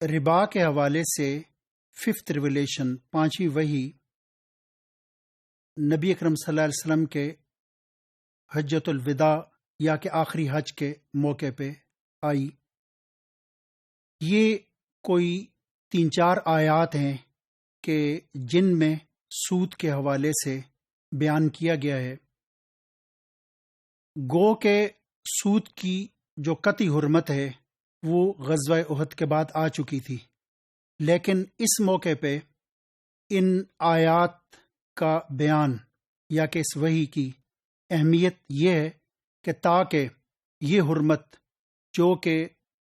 ربا کے حوالے سے ففتھ ریولیشن، پانچویں وحی، نبی اکرم صلی اللہ علیہ وسلم کے حجۃ الوداع یا کہ آخری حج کے موقع پہ آئی۔ یہ کوئی 3-4 آیات ہیں کہ جن میں سود کے حوالے سے بیان کیا گیا ہے۔ گو کہ سود کی جو قطعی حرمت ہے وہ غزوہ احد کے بعد آ چکی تھی، لیکن اس موقع پہ ان آیات کا بیان یا کہ اس وحی کی اہمیت یہ ہے کہ تاکہ یہ حرمت جو کہ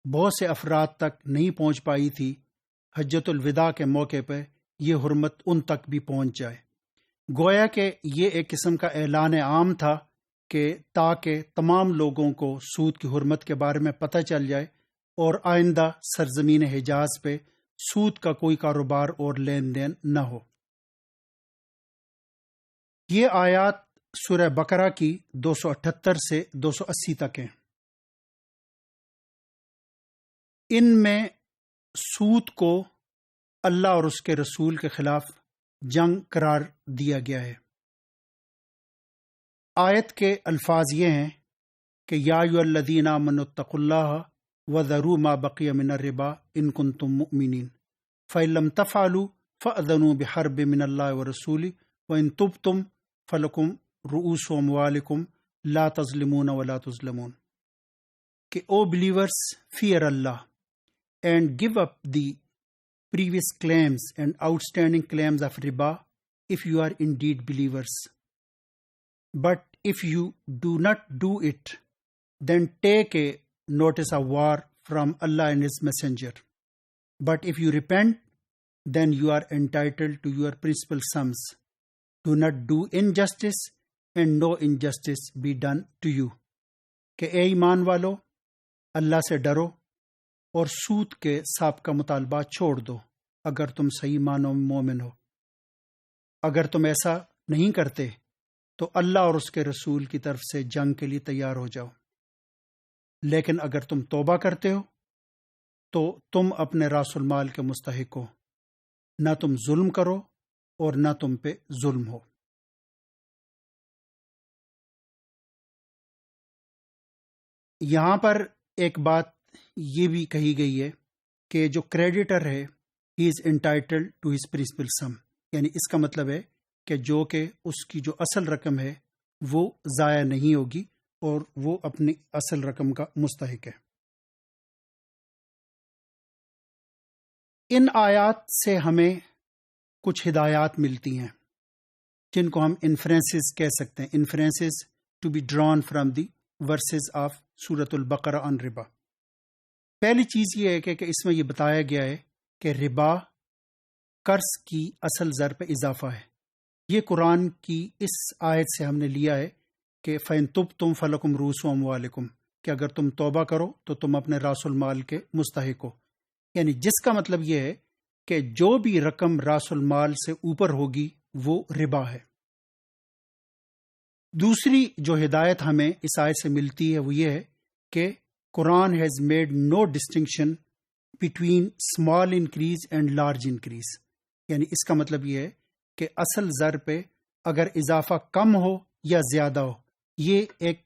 بہت سے افراد تک نہیں پہنچ پائی تھی، حجۃ الوداع کے موقع پہ یہ حرمت ان تک بھی پہنچ جائے۔ گویا کہ یہ ایک قسم کا اعلان عام تھا کہ تاکہ تمام لوگوں کو سود کی حرمت کے بارے میں پتہ چل جائے اور آئندہ سرزمین حجاز پہ سود کا کوئی کاروبار اور لین دین نہ ہو۔ یہ آیات سورہ بقرہ کی 278 سے 280 تک ہیں۔ ان میں سود کو اللہ اور اس کے رسول کے خلاف جنگ قرار دیا گیا ہے۔ آیت کے الفاظ یہ ہیں کہ یا ایھا الذین آمنوا اتقوا اللہ وذروا ما بقی من الربا ان کنتم مؤمنین فإن لم تفعلوا فأذنوا بحرب من اللہ ورسولہ وإن تبتم فلکم رؤوس اموالکم لا تظلمون ولا تظلمون، کہ او believers fear Allah and give up the previous claims and outstanding claims of riba if you are indeed believers. But if you do not do it, then take a notice of war from Allah and His Messenger. But if you repent, then you are entitled to your principal sums. Do not do injustice, and no injustice be done to you. کہ اے ایمان والو، اللہ سے ڈرو اور سود کے سابقہ مطالبات چھوڑ دو اگر تم صحیح معنوں میں مومن ہو۔ اگر تم ایسا نہیں کرتے تو اللہ اور اس کے رسول کی طرف سے جنگ کے لیے تیار ہو جاؤ، لیکن اگر تم توبہ کرتے ہو تو تم اپنے راس المال کے مستحق ہو، نہ تم ظلم کرو اور نہ تم پہ ظلم ہو۔ یہاں پر ایک بات یہ بھی کہی گئی ہے کہ جو کریڈیٹر ہے ہی از انٹائٹلڈ ٹو ہز پرنسپل سم، یعنی اس کا مطلب ہے کہ جو کہ اس کی جو اصل رقم ہے وہ ضائع نہیں ہوگی اور وہ اپنی اصل رقم کا مستحق ہے۔ ان آیات سے ہمیں کچھ ہدایات ملتی ہیں جن کو ہم انفرنسز کہہ سکتے ہیں، inferences to be drawn from the verses of Surah al-Baqarah آن ربا۔ پہلی چیز یہ ہے کہ اس میں یہ بتایا گیا ہے کہ ربا قرض کی اصل زر پہ اضافہ ہے۔ یہ قرآن کی اس آیت سے ہم نے لیا ہے کہ فَإِن تُبْتُمْ فَلَكُمْ رُءُوسُ أَمْوَالِكُمْ، کہ اگر تم توبہ کرو تو تم اپنے راس المال کے مستحق ہو، یعنی جس کا مطلب یہ ہے کہ جو بھی رقم راس المال سے اوپر ہوگی وہ ربا ہے۔ دوسری جو ہدایت ہمیں اس آیت سے ملتی ہے وہ یہ ہے کہ Quran has made no distinction between small increase and large increase, یعنی اس کا مطلب یہ ہے کہ اصل زر پہ اگر اضافہ کم ہو یا زیادہ ہو یہ ایک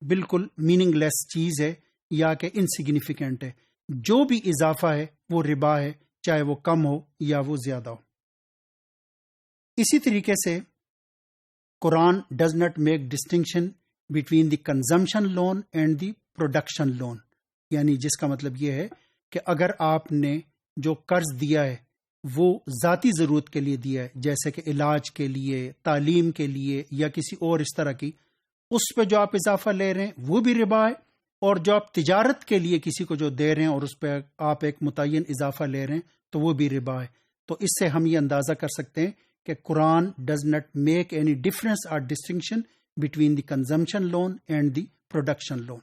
بالکل میننگ لیس چیز ہے یا کہ انسگنیفیکنٹ ہے۔ جو بھی اضافہ ہے وہ ربا ہے، چاہے وہ کم ہو یا وہ زیادہ ہو۔ اسی طریقے سے Quran does not make distinction between the consumption loan and the production loan, یعنی جس کا مطلب یہ ہے کہ اگر آپ نے جو قرض دیا ہے وہ ذاتی ضرورت کے لیے دیا ہے، جیسے کہ علاج کے لیے، تعلیم کے لیے یا کسی اور اس طرح کی، اس پہ جو آپ اضافہ لے رہے ہیں وہ بھی ربا ہے، اور جو آپ تجارت کے لیے کسی کو جو دے رہے ہیں اور اس پہ آپ ایک متعین اضافہ لے رہے ہیں تو وہ بھی ربا ہے۔ تو اس سے ہم یہ اندازہ کر سکتے ہیں کہ Quran does not make any difference اور distinction between the consumption loan and the production loan.